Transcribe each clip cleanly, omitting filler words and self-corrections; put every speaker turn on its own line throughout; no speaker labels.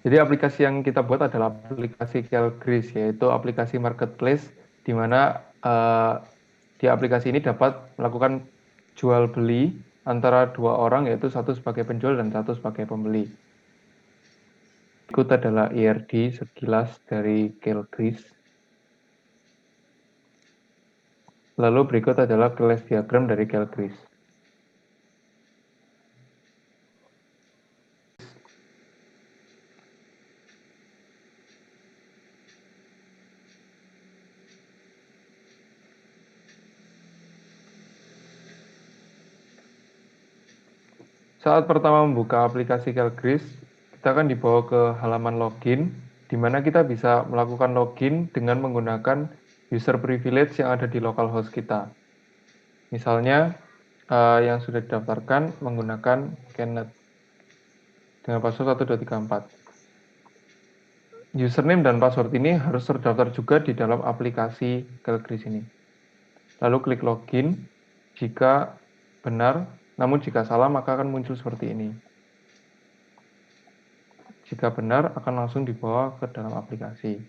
Jadi aplikasi yang kita buat adalah aplikasi Kelgris, yaitu aplikasi marketplace di mana di aplikasi ini dapat melakukan jual beli antara dua orang, yaitu satu sebagai penjual dan satu sebagai pembeli. Berikut adalah IRD sekilas dari Kelgris. Lalu berikut adalah class diagram dari Kelgris. Saat pertama membuka aplikasi Kelgris, kita akan dibawa ke halaman login, di mana kita bisa melakukan login dengan menggunakan user privilege yang ada di localhost kita. Misalnya, yang sudah didaftarkan menggunakan Kenneth dengan password 1234. Username dan password ini harus terdaftar juga di dalam aplikasi Kelgris ini. Lalu klik login, jika benar, namun jika salah maka akan muncul seperti ini. Jika benar, akan langsung dibawa ke dalam aplikasi.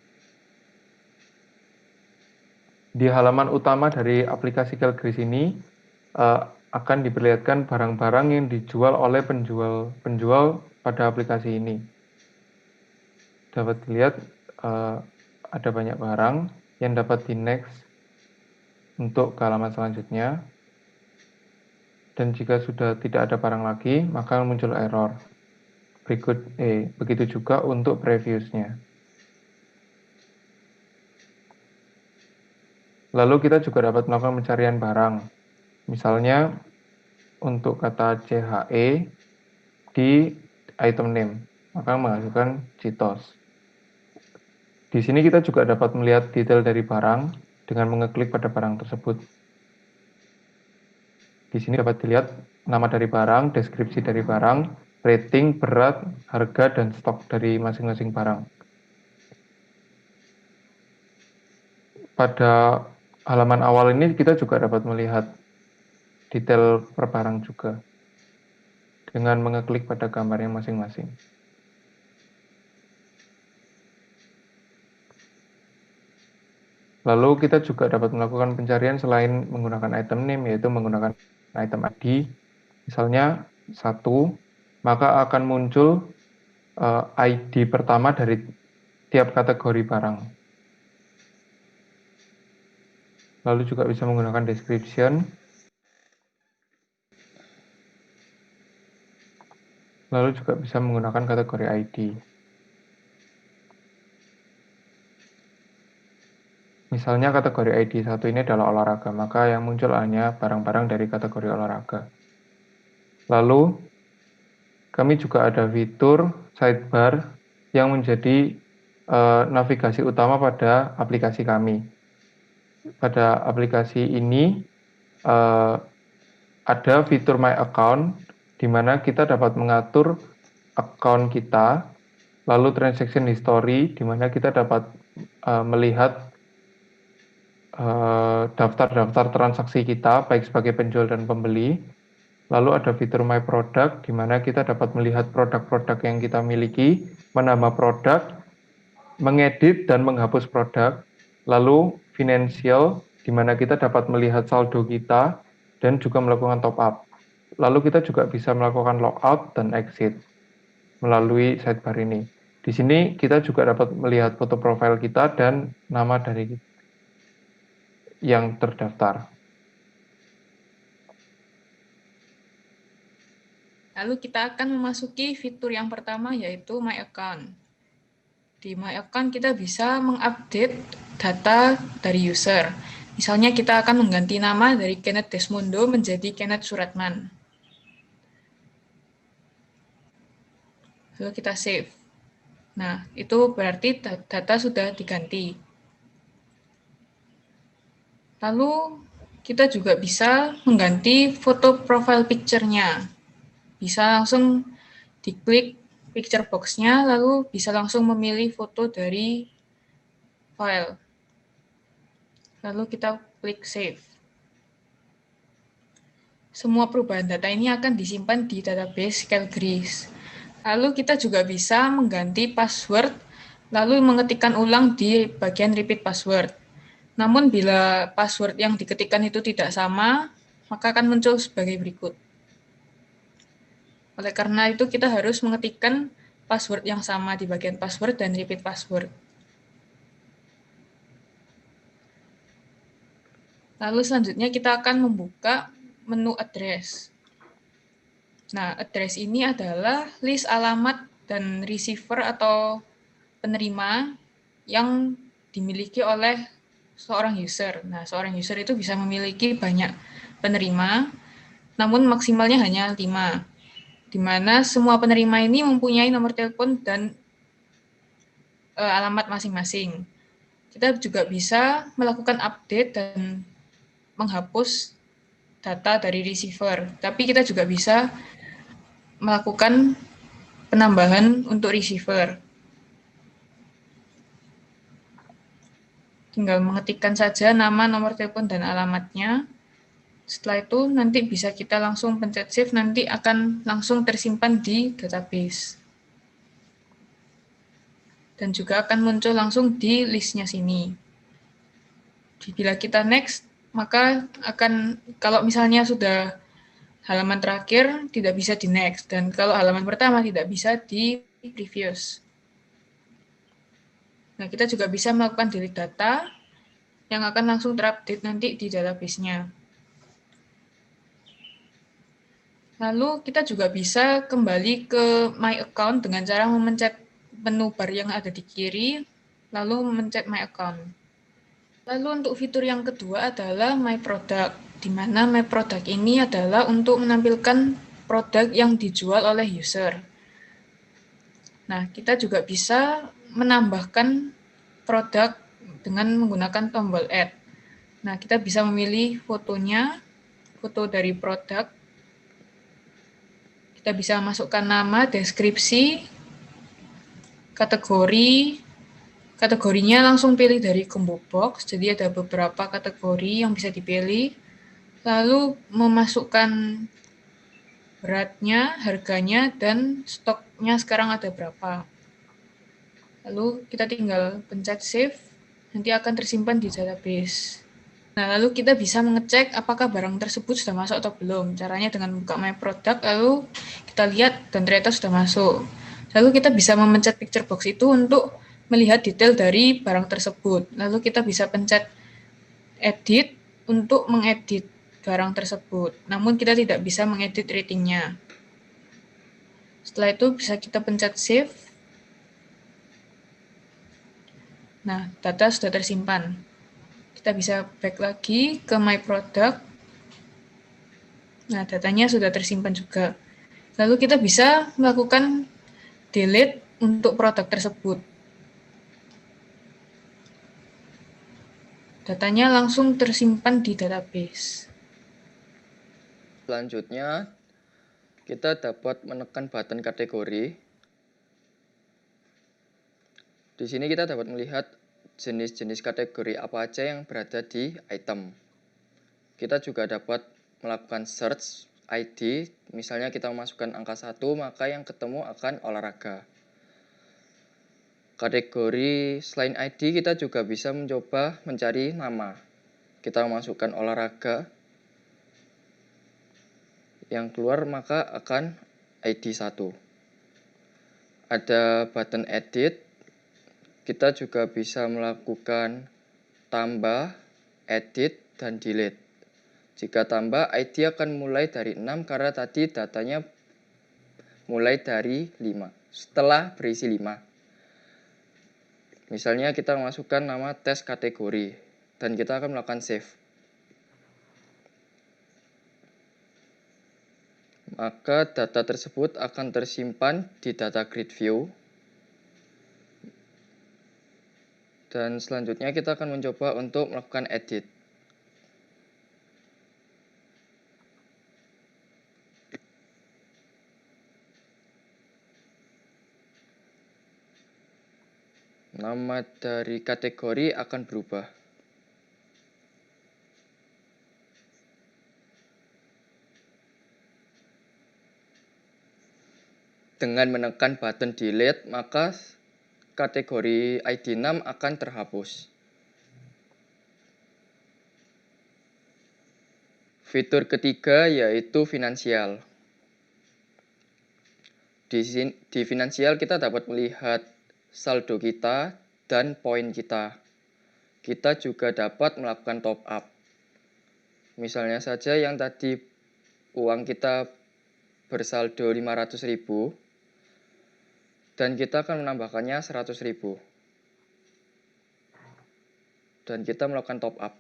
Di halaman utama dari aplikasi Kelgris ini akan diperlihatkan barang-barang yang dijual oleh penjual pada aplikasi ini. Dapat dilihat ada banyak barang yang dapat di next untuk ke halaman selanjutnya. Dan jika sudah tidak ada barang lagi, maka muncul error. Begitu juga untuk previewsnya. Lalu kita juga dapat melakukan pencarian barang. Misalnya untuk kata CHE di item name, maka menghasilkan Citos. Di sini kita juga dapat melihat detail dari barang dengan mengeklik pada barang tersebut. Di sini dapat dilihat nama dari barang, deskripsi dari barang, rating, berat, harga, dan stok dari masing-masing barang. Pada halaman awal ini kita juga dapat melihat detail per barang juga dengan mengeklik pada gambarnya masing-masing. Lalu kita juga dapat melakukan pencarian selain menggunakan item name, yaitu menggunakan item ID. Misalnya 1, maka akan muncul ID pertama dari tiap kategori barang. Lalu juga bisa menggunakan description. Lalu juga bisa menggunakan kategori ID. Misalnya kategori ID 1 ini adalah olahraga, maka yang muncul hanya barang-barang dari kategori olahraga. Lalu, kami juga ada fitur sidebar yang menjadi navigasi utama pada aplikasi kami. Pada aplikasi ini ada fitur My Account, di mana kita dapat mengatur account kita, lalu transaction history, di mana kita dapat melihat daftar-daftar transaksi kita, baik sebagai penjual dan pembeli. Lalu ada fitur My Product, di mana kita dapat melihat produk-produk yang kita miliki, menambah produk, mengedit dan menghapus produk. Lalu Financial, di mana kita dapat melihat saldo kita dan juga melakukan top up. Lalu kita juga bisa melakukan logout dan exit melalui sidebar ini. Di sini kita juga dapat melihat foto profil kita dan nama dari yang terdaftar.
Lalu kita akan memasuki fitur yang pertama, yaitu My Account. Di My Account kita bisa mengupdate data dari user. Misalnya kita akan mengganti nama dari Kenneth Desmondo menjadi Kenneth Suratman. Lalu kita save. Nah, itu berarti data sudah diganti. Lalu kita juga bisa mengganti foto profile picture-nya. Bisa langsung diklik picture box-nya, lalu bisa langsung memilih foto dari file. Lalu kita klik save. Semua perubahan data ini akan disimpan di database Kelgris. Lalu kita juga bisa mengganti password, lalu mengetikkan ulang di bagian repeat password. Namun bila password yang diketikkan itu tidak sama, maka akan muncul sebagai berikut. Oleh karena itu kita harus mengetikkan password yang sama di bagian password dan repeat password. Lalu selanjutnya kita akan membuka menu address. Nah, address ini adalah list alamat dan receiver atau penerima yang dimiliki oleh seorang user. Nah, seorang user itu bisa memiliki banyak penerima, namun maksimalnya hanya 5, di mana semua penerima ini mempunyai nomor telepon dan alamat masing-masing. Kita juga bisa melakukan update dan menghapus data dari receiver, tapi kita juga bisa melakukan penambahan untuk receiver. Tinggal mengetikkan saja nama, nomor telepon, dan alamatnya. Setelah itu nanti bisa kita langsung pencet save, nanti akan langsung tersimpan di database. Dan juga akan muncul langsung di listnya sini. Bila kita next, maka akan, kalau misalnya sudah halaman terakhir, tidak bisa di next. Dan kalau halaman pertama tidak bisa di previous. Nah, kita juga bisa melakukan delete data yang akan langsung terupdate nanti di database-nya. Lalu kita juga bisa kembali ke My Account dengan cara memencet menu bar yang ada di kiri, lalu memencet My Account. Lalu untuk fitur yang kedua adalah My Product, di mana My Product ini adalah untuk menampilkan produk yang dijual oleh user. Nah, kita juga bisa menambahkan produk dengan menggunakan tombol Add. Nah, kita bisa memilih fotonya, foto dari produk. Kita bisa masukkan nama, deskripsi, kategori. Kategorinya langsung pilih dari combo box, jadi ada beberapa kategori yang bisa dipilih. Lalu memasukkan beratnya, harganya, dan stoknya sekarang ada berapa. Lalu kita tinggal pencet save, nanti akan tersimpan di database. Nah, lalu kita bisa mengecek apakah barang tersebut sudah masuk atau belum. Caranya dengan buka My Product, lalu kita lihat dan ternyata sudah masuk. Lalu kita bisa memencet picture box itu untuk melihat detail dari barang tersebut. Lalu kita bisa pencet edit untuk mengedit barang tersebut. Namun kita tidak bisa mengedit ratingnya. Setelah itu bisa kita pencet save. Nah, data sudah tersimpan. Kita bisa back lagi ke My Product. Nah, datanya sudah tersimpan juga. Lalu kita bisa melakukan delete untuk produk tersebut. Datanya langsung tersimpan di database.
Selanjutnya, kita dapat menekan button kategori. Di sini kita dapat melihat jenis-jenis kategori apa aja yang berada di item. Kita juga dapat melakukan search ID, misalnya kita memasukkan angka 1, maka yang ketemu akan olahraga. Kategori selain ID, kita juga bisa mencoba mencari nama. Kita memasukkan olahraga, yang keluar maka akan ID 1. Ada button edit, kita juga bisa melakukan tambah, edit, dan delete. Jika tambah, ID akan mulai dari 6 karena tadi datanya mulai dari 5. Setelah berisi 5. Misalnya kita masukkan nama tes kategori dan kita akan melakukan save. Maka data tersebut akan tersimpan di data grid view. Dan selanjutnya kita akan mencoba untuk melakukan edit. Nama dari kategori akan berubah. dengan menekan button delete, maka kategori ID 6 akan terhapus. Fitur ketiga yaitu finansial. Di finansial kita dapat melihat saldo kita dan poin kita. Kita juga dapat melakukan top up. Misalnya saja yang tadi uang kita bersaldo 500.000 dan kita akan menambahkannya 100.000. Dan kita melakukan top up.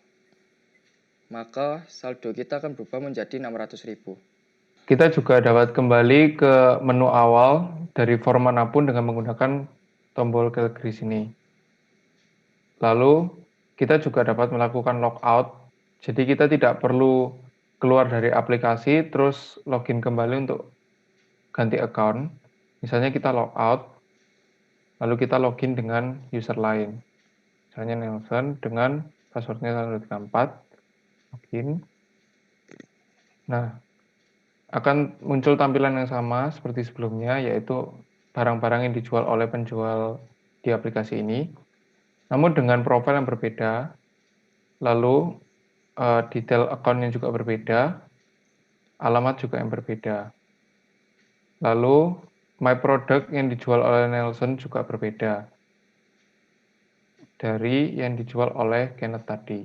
Maka saldo kita akan berubah menjadi 600.000.
Kita juga dapat kembali ke menu awal dari form manapun dengan menggunakan tombol category sini. Lalu kita juga dapat melakukan logout. Jadi kita tidak perlu keluar dari aplikasi terus login kembali untuk ganti account. Misalnya kita logout, lalu kita login dengan user lain. Misalnya Nelson dengan passwordnya 134, login. Nah, akan muncul tampilan yang sama seperti sebelumnya, yaitu barang-barang yang dijual oleh penjual di aplikasi ini, namun dengan profil yang berbeda, lalu detail account-nya juga berbeda, alamat juga yang berbeda. Lalu, my product yang dijual oleh Nelson juga berbeda dari yang dijual oleh Kenneth tadi.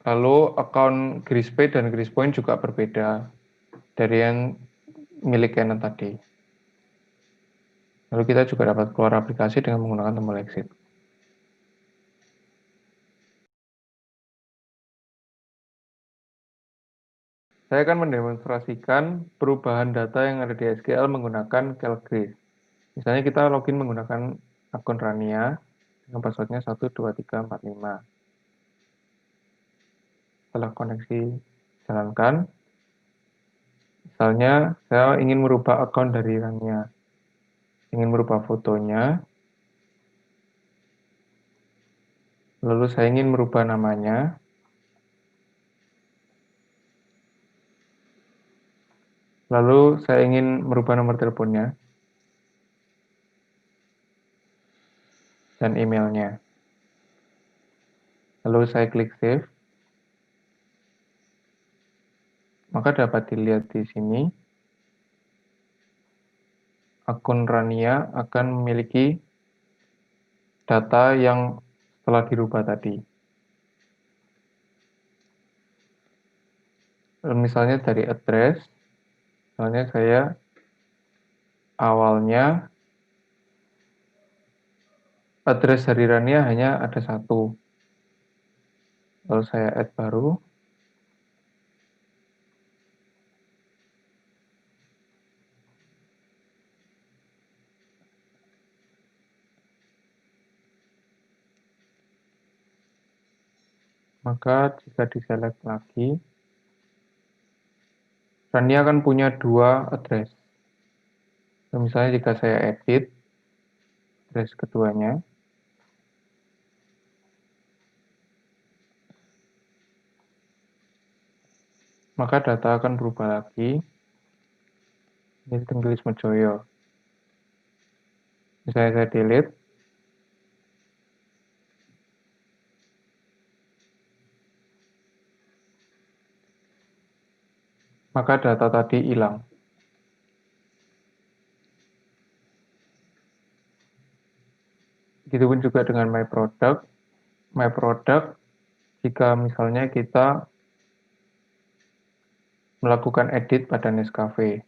Lalu account Grispace dan Grispoint juga berbeda dari yang milik Kenneth tadi. Lalu kita juga dapat keluar aplikasi dengan menggunakan tombol exit. Saya akan mendemonstrasikan perubahan data yang ada di SQL menggunakan CalGris. Misalnya kita login menggunakan akun Rania dengan passwordnya 12345. Setelah koneksi jalankan, misalnya saya ingin merubah akun dari Rania, ingin merubah fotonya, lalu saya ingin merubah namanya, lalu saya ingin merubah nomor teleponnya dan emailnya. Lalu saya klik save. Maka dapat dilihat di sini, akun Rania akan memiliki data yang setelah dirubah tadi. Misalnya dari address, misalnya saya awalnya address dari Rania hanya ada satu. Lalu saya add baru. Maka jika diselect lagi, Rania akan punya dua address. Misalnya jika saya edit address keduanya, maka data akan berubah lagi menjadi Tenggelis Mejoyo. Misalnya saya delete, maka data tadi hilang. Begitupun juga dengan my product. My product, jika misalnya kita melakukan edit pada Nescafe.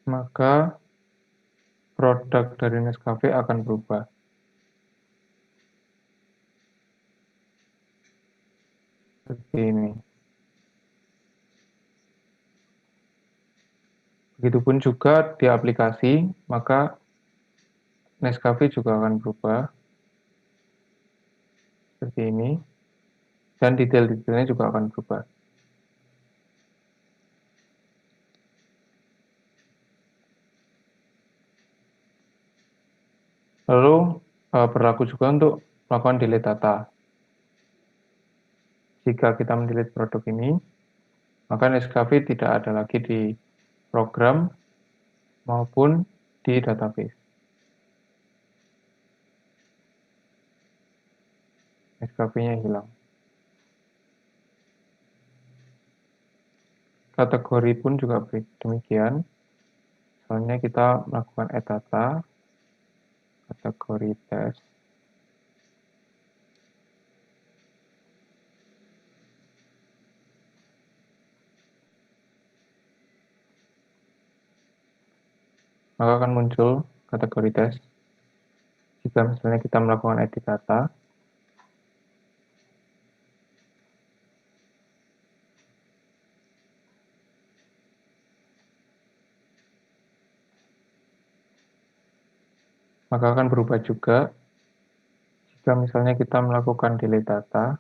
Maka produk dari Nescafe akan berubah. Seperti ini. Begitupun juga di aplikasi, maka Nescafe juga akan berubah seperti ini, dan detail-detailnya juga akan berubah. Lalu berlaku juga untuk melakukan delete data. Jika kita mendelete produk ini, maka Nescafe tidak ada lagi di program maupun di database. Nescafe-nya hilang. Kategori pun juga demikian. Misalnya kita melakukan add data, kategori tes, maka akan muncul kategori tes. Jika misalnya kita melakukan edit data, maka akan berubah juga. Jika misalnya kita melakukan delete data,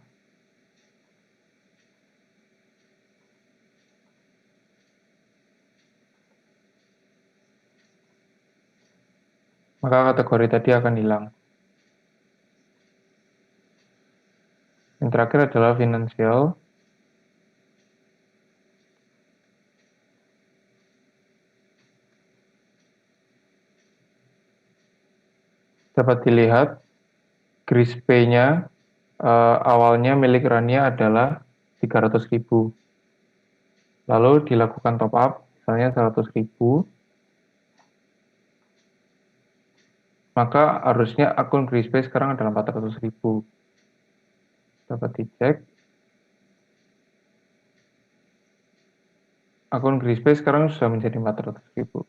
maka kategori tadi akan hilang. Yang terakhir adalah financial. Dapat dilihat, grease pay-nya awalnya milik Rania adalah 300.000. Lalu dilakukan top up, misalnya 100.000. Maka harusnya akun grease pay sekarang adalah 400.000. Dapat dicek. Akun grease pay sekarang sudah menjadi 400.000.